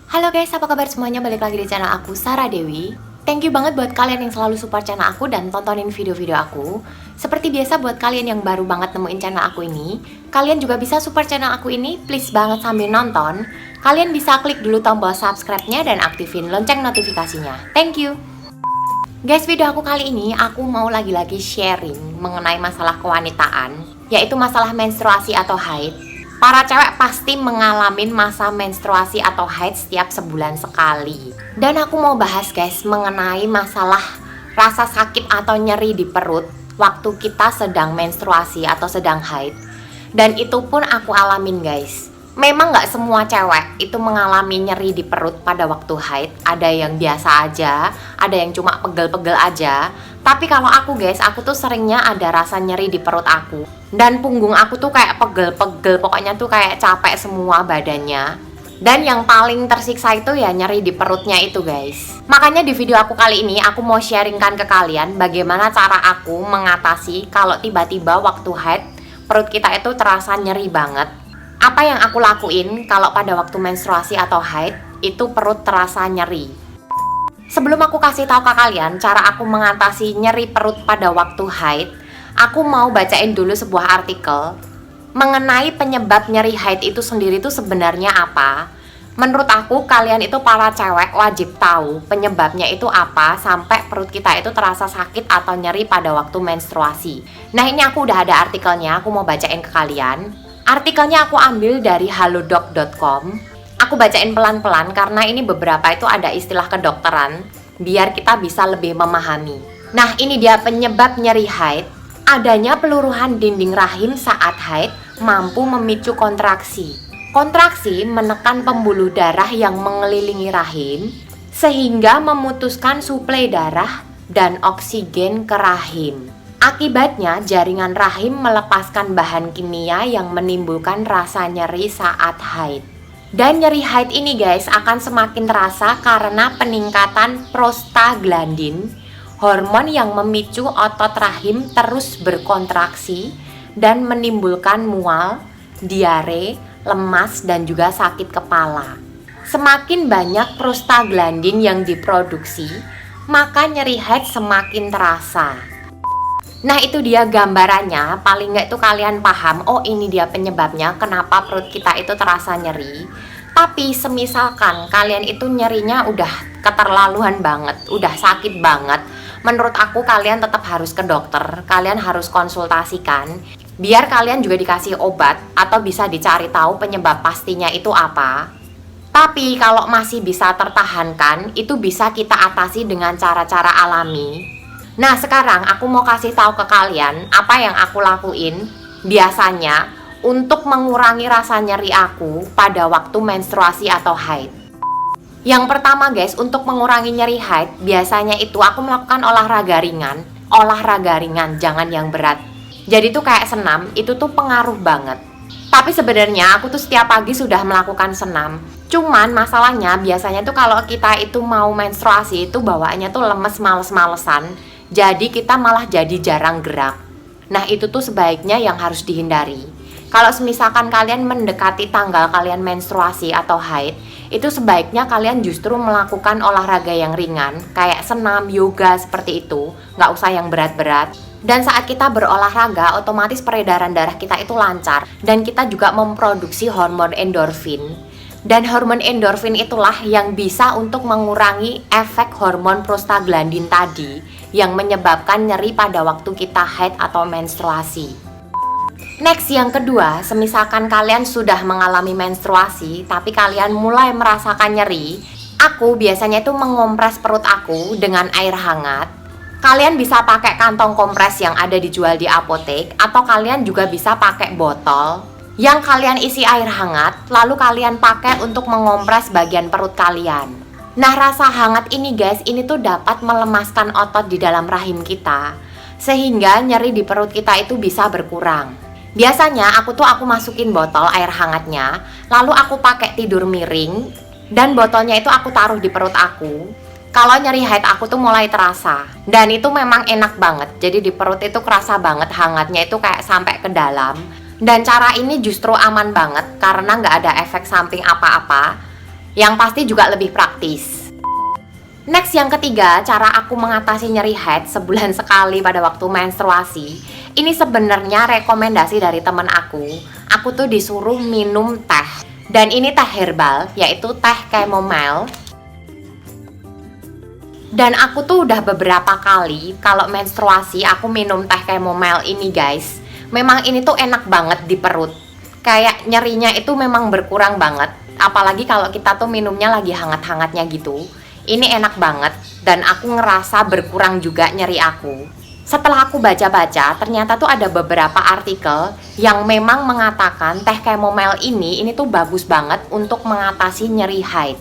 Halo guys, apa kabar semuanya? Balik lagi di channel aku, Sarah Dewi. Thank you banget buat kalian yang selalu support channel aku dan tontonin video-video aku. Seperti biasa buat kalian yang baru banget nemuin channel aku ini, kalian juga bisa support channel aku ini, please banget sambil nonton. Kalian bisa klik dulu tombol subscribe-nya dan aktifin lonceng notifikasinya. Thank you! Guys, video aku kali ini aku mau lagi-lagi sharing mengenai masalah kewanitaan, yaitu masalah menstruasi atau haid. Para cewek pasti mengalami masa menstruasi atau haid setiap sebulan sekali. Dan aku mau bahas guys mengenai masalah rasa sakit atau nyeri di perut waktu kita sedang menstruasi atau sedang haid. Dan itu pun aku alamin guys. Memang gak semua cewek itu mengalami nyeri di perut pada waktu haid. Ada yang biasa aja, ada yang cuma pegel-pegel aja. Tapi kalau aku guys, aku tuh seringnya ada rasa nyeri di perut aku. Dan punggung aku tuh kayak pegel-pegel, pokoknya tuh kayak capek semua badannya. Dan yang paling tersiksa itu ya nyeri di perutnya itu guys. Makanya di video aku kali ini aku mau sharingkan ke kalian bagaimana cara aku mengatasi kalau tiba-tiba waktu haid perut kita itu terasa nyeri banget. Apa yang aku lakuin kalau pada waktu menstruasi atau haid itu perut terasa nyeri. Sebelum aku kasih tahu ke kalian cara aku mengatasi nyeri perut pada waktu haid, aku mau bacain dulu sebuah artikel mengenai penyebab nyeri haid itu sendiri itu sebenarnya apa. Menurut aku kalian itu para cewek wajib tahu penyebabnya itu apa sampai perut kita itu terasa sakit atau nyeri pada waktu menstruasi. Nah ini aku udah ada artikelnya, aku mau bacain ke kalian. Artikelnya aku ambil dari halodoc.com. Aku bacain pelan-pelan karena ini beberapa itu ada istilah kedokteran biar kita bisa lebih memahami. Nah ini dia penyebab nyeri haid. Adanya peluruhan dinding rahim saat haid mampu memicu kontraksi. Kontraksi menekan pembuluh darah yang mengelilingi rahim sehingga memutuskan suplai darah dan oksigen ke rahim. Akibatnya jaringan rahim melepaskan bahan kimia yang menimbulkan rasa nyeri saat haid. Dan nyeri haid ini guys akan semakin terasa karena peningkatan prostaglandin, hormon yang memicu otot rahim terus berkontraksi dan menimbulkan mual, diare, lemas, dan juga sakit kepala. Semakin banyak prostaglandin yang diproduksi, maka nyeri haid semakin terasa. Nah itu dia gambarannya, paling nggak itu kalian paham, oh ini dia penyebabnya kenapa perut kita itu terasa nyeri. Tapi semisalkan kalian itu nyerinya udah keterlaluan banget, udah sakit banget, menurut aku kalian tetap harus ke dokter, kalian harus konsultasikan biar kalian juga dikasih obat atau bisa dicari tahu penyebab pastinya itu apa. Tapi kalau masih bisa tertahankan, itu bisa kita atasi dengan cara-cara alami. Nah sekarang aku mau kasih tahu ke kalian apa yang aku lakuin biasanya untuk mengurangi rasa nyeri aku pada waktu menstruasi atau haid. Yang pertama guys, untuk mengurangi nyeri haid biasanya itu aku melakukan olahraga ringan, jangan yang berat. Jadi tuh kayak senam, itu tuh pengaruh banget. Tapi sebenarnya aku tuh setiap pagi sudah melakukan senam. Cuman masalahnya biasanya tuh kalau kita itu mau menstruasi itu bawaannya tuh lemes, males-malesan. Jadi kita malah jadi jarang gerak. Nah itu tuh sebaiknya yang harus dihindari. Kalau misalkan kalian mendekati tanggal kalian menstruasi atau haid, itu sebaiknya kalian justru melakukan olahraga yang ringan, kayak senam, yoga, seperti itu. Nggak usah yang berat-berat. Dan saat kita berolahraga, otomatis peredaran darah kita itu lancar. Dan kita juga memproduksi hormon endorfin. Dan hormon endorfin itulah yang bisa untuk mengurangi efek hormon prostaglandin tadi yang menyebabkan nyeri pada waktu kita haid atau menstruasi. Next, yang kedua, semisalkan kalian sudah mengalami menstruasi tapi kalian mulai merasakan nyeri, aku biasanya itu mengompres perut aku dengan air hangat. Kalian bisa pakai kantong kompres yang ada dijual di apotek, atau kalian juga bisa pakai botol yang kalian isi air hangat, lalu kalian pakai untuk mengompres bagian perut kalian. Nah rasa hangat ini guys, ini tuh dapat melemaskan otot di dalam rahim kita, sehingga nyeri di perut kita itu bisa berkurang. Biasanya aku masukin botol air hangatnya, lalu aku pakai tidur miring, dan botolnya itu aku taruh di perut aku. Kalau nyeri haid aku tuh mulai terasa, dan itu memang enak banget. Jadi di perut itu kerasa banget hangatnya itu kayak sampai ke dalam. Dan cara ini justru aman banget karena nggak ada efek samping apa-apa. Yang pasti juga lebih praktis. Next, yang ketiga, cara aku mengatasi nyeri head sebulan sekali pada waktu menstruasi. Ini sebenarnya rekomendasi dari temen aku. Aku tuh disuruh minum teh. Dan ini teh herbal, yaitu teh chamomile. Dan aku tuh udah beberapa kali kalau menstruasi aku minum teh chamomile ini guys. Memang ini tuh enak banget di perut. Kayak nyerinya itu memang berkurang banget. Apalagi kalau kita tuh minumnya lagi hangat-hangatnya gitu. Ini enak banget dan aku ngerasa berkurang juga nyeri aku. Setelah aku baca-baca, ternyata tuh ada beberapa artikel yang memang mengatakan teh chamomile ini tuh bagus banget untuk mengatasi nyeri haid.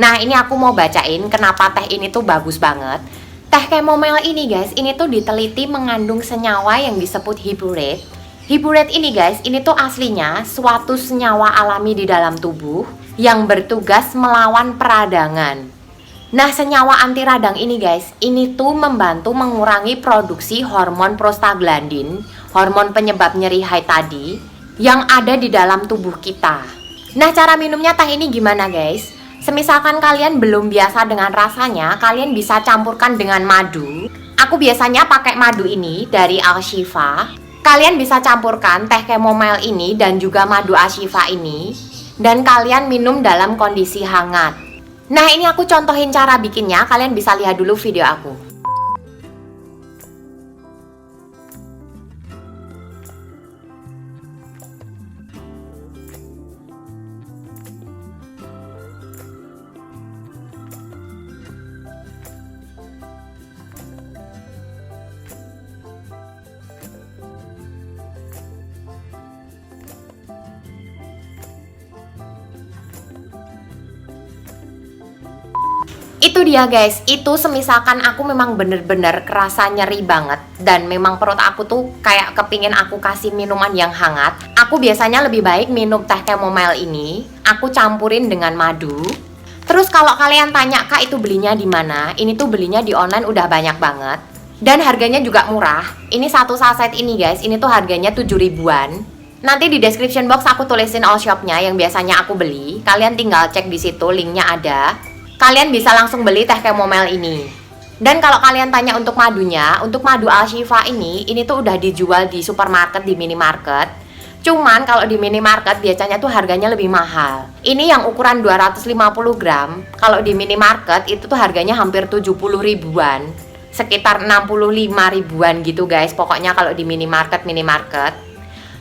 Nah, ini aku mau bacain kenapa teh ini tuh bagus banget. Teh chamomile ini guys, ini tuh diteliti mengandung senyawa yang disebut hippurate. Hippurate ini guys, ini tuh aslinya suatu senyawa alami di dalam tubuh yang bertugas melawan peradangan. Nah, senyawa anti radang ini guys, ini tuh membantu mengurangi produksi hormon prostaglandin, hormon penyebab nyeri haid tadi, yang ada di dalam tubuh kita. Nah, cara minumnya teh ini gimana guys? Semisalkan kalian belum biasa dengan rasanya, kalian bisa campurkan dengan madu. Aku biasanya pakai madu ini dari Al-Shifa. Kalian bisa campurkan teh chamomile ini dan juga madu Al-Shifa ini, dan kalian minum dalam kondisi hangat. Nah, ini aku contohin cara bikinnya, kalian bisa lihat dulu video aku. Itu dia guys, itu semisalkan aku memang bener-bener kerasa nyeri banget dan memang perut aku tuh kayak kepingin aku kasih minuman yang hangat. Aku biasanya lebih baik minum teh chamomile ini, aku campurin dengan madu. Terus kalau kalian tanya, Kak itu belinya di mana? Ini tuh belinya di online udah banyak banget dan harganya juga murah. Ini satu saset ini guys, ini tuh harganya 7 ribuan. Nanti di description box aku tulisin all shopnya yang biasanya aku beli. Kalian tinggal cek di situ, linknya ada. Kalian bisa langsung beli teh chamomile ini. Dan kalau kalian tanya untuk madunya, untuk madu Al-Shifa ini tuh udah dijual di supermarket, di minimarket. Cuman kalau di minimarket biasanya tuh harganya lebih mahal. Ini yang ukuran 250 gram, kalau di minimarket itu tuh harganya hampir 70 ribuan. Sekitar 65 ribuan gitu guys, pokoknya kalau di minimarket.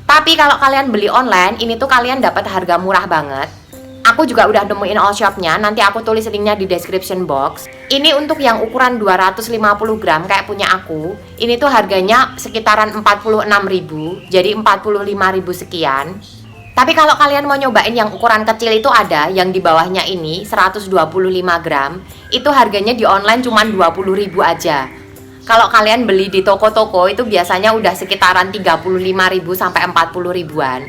Tapi kalau kalian beli online, ini tuh kalian dapat harga murah banget. Aku juga udah nemuin all shopnya, nanti aku tulis linknya di description box. Ini untuk yang ukuran 250 gram kayak punya aku, ini tuh harganya sekitaran 46 ribu, jadi 45 ribu sekian. Tapi kalau kalian mau nyobain yang ukuran kecil itu ada, yang di bawahnya ini 125 gram, itu harganya di online cuma 20 ribu aja. Kalau kalian beli di toko-toko itu biasanya udah sekitaran 35 ribu sampai 40 ribuan.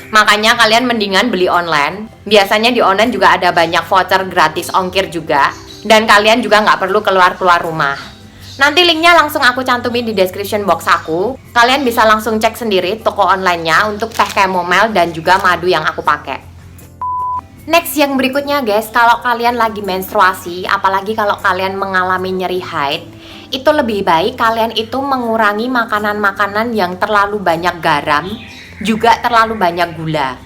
Makanya kalian mendingan beli online. Biasanya di online juga ada banyak voucher gratis ongkir juga. Dan kalian juga nggak perlu keluar-keluar rumah. Nanti linknya langsung aku cantumin di description box aku. Kalian bisa langsung cek sendiri toko online-nya untuk teh chamomile dan juga madu yang aku pakai. Next yang berikutnya guys, kalau kalian lagi menstruasi, apalagi kalau kalian mengalami nyeri haid, itu lebih baik kalian itu mengurangi makanan-makanan yang terlalu banyak garam, juga terlalu banyak gula.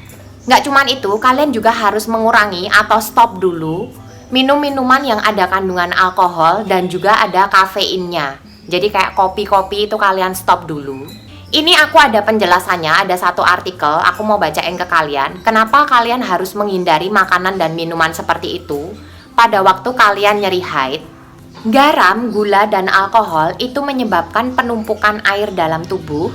Nggak cuman itu, kalian juga harus mengurangi atau stop dulu minum minuman yang ada kandungan alkohol dan juga ada kafeinnya. Jadi kayak kopi-kopi itu kalian stop dulu. Ini aku ada penjelasannya, ada satu artikel, aku mau bacain ke kalian. Kenapa kalian harus menghindari makanan dan minuman seperti itu pada waktu kalian nyeri haid? Garam, gula, dan alkohol itu menyebabkan penumpukan air dalam tubuh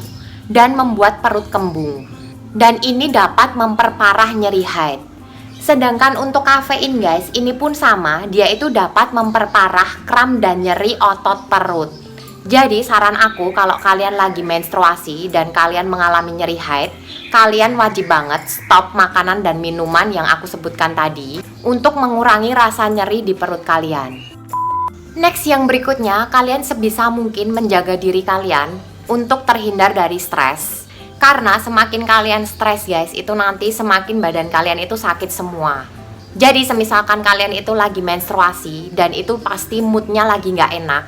dan membuat perut kembung. Dan ini dapat memperparah nyeri haid. Sedangkan untuk kafein guys, ini pun sama, dia itu dapat memperparah kram dan nyeri otot perut. Jadi saran aku kalau kalian lagi menstruasi dan kalian mengalami nyeri haid, kalian wajib banget stop makanan dan minuman yang aku sebutkan tadi untuk mengurangi rasa nyeri di perut kalian. Next yang berikutnya, kalian sebisa mungkin menjaga diri kalian untuk terhindar dari stres. Karena semakin kalian stres guys, itu nanti semakin badan kalian itu sakit semua. Jadi semisalkan kalian itu lagi menstruasi dan itu pasti moodnya lagi nggak enak,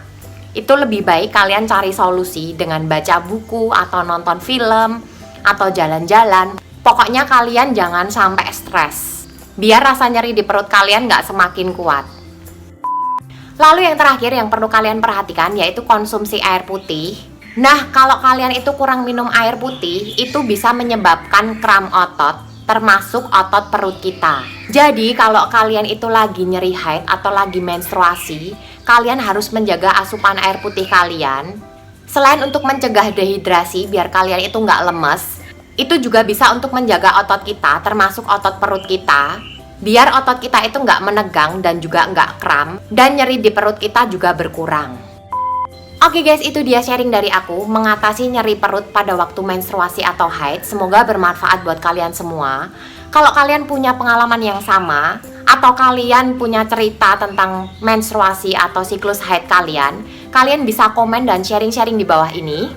itu lebih baik kalian cari solusi dengan baca buku atau nonton film atau jalan-jalan. Pokoknya kalian jangan sampai stres, biar rasa nyeri di perut kalian nggak semakin kuat. Lalu yang terakhir yang perlu kalian perhatikan yaitu konsumsi air putih. Nah, kalau kalian itu kurang minum air putih, itu bisa menyebabkan kram otot, termasuk otot perut kita. Jadi kalau kalian itu lagi nyeri haid atau lagi menstruasi, kalian harus menjaga asupan air putih kalian. Selain untuk mencegah dehidrasi biar kalian itu nggak lemes, itu juga bisa untuk menjaga otot kita, termasuk otot perut kita, biar otot kita itu nggak menegang dan juga nggak kram, dan nyeri di perut kita juga berkurang. Oke guys, itu dia sharing dari aku mengatasi nyeri perut pada waktu menstruasi atau haid. Semoga bermanfaat buat kalian semua. Kalau kalian punya pengalaman yang sama, atau kalian punya cerita tentang menstruasi atau siklus haid kalian bisa komen dan sharing-sharing di bawah ini.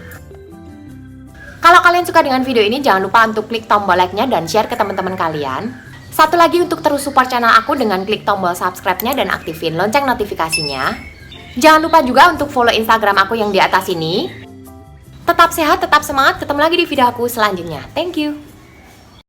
Kalau kalian suka dengan video ini, jangan lupa untuk klik tombol like-nya dan share ke teman-teman kalian. Satu lagi, untuk terus support channel aku dengan klik tombol subscribe-nya dan aktifin lonceng notifikasinya. Jangan lupa juga untuk follow Instagram aku yang di atas ini. Tetap sehat, tetap semangat. Ketemu lagi di video aku selanjutnya. Thank you.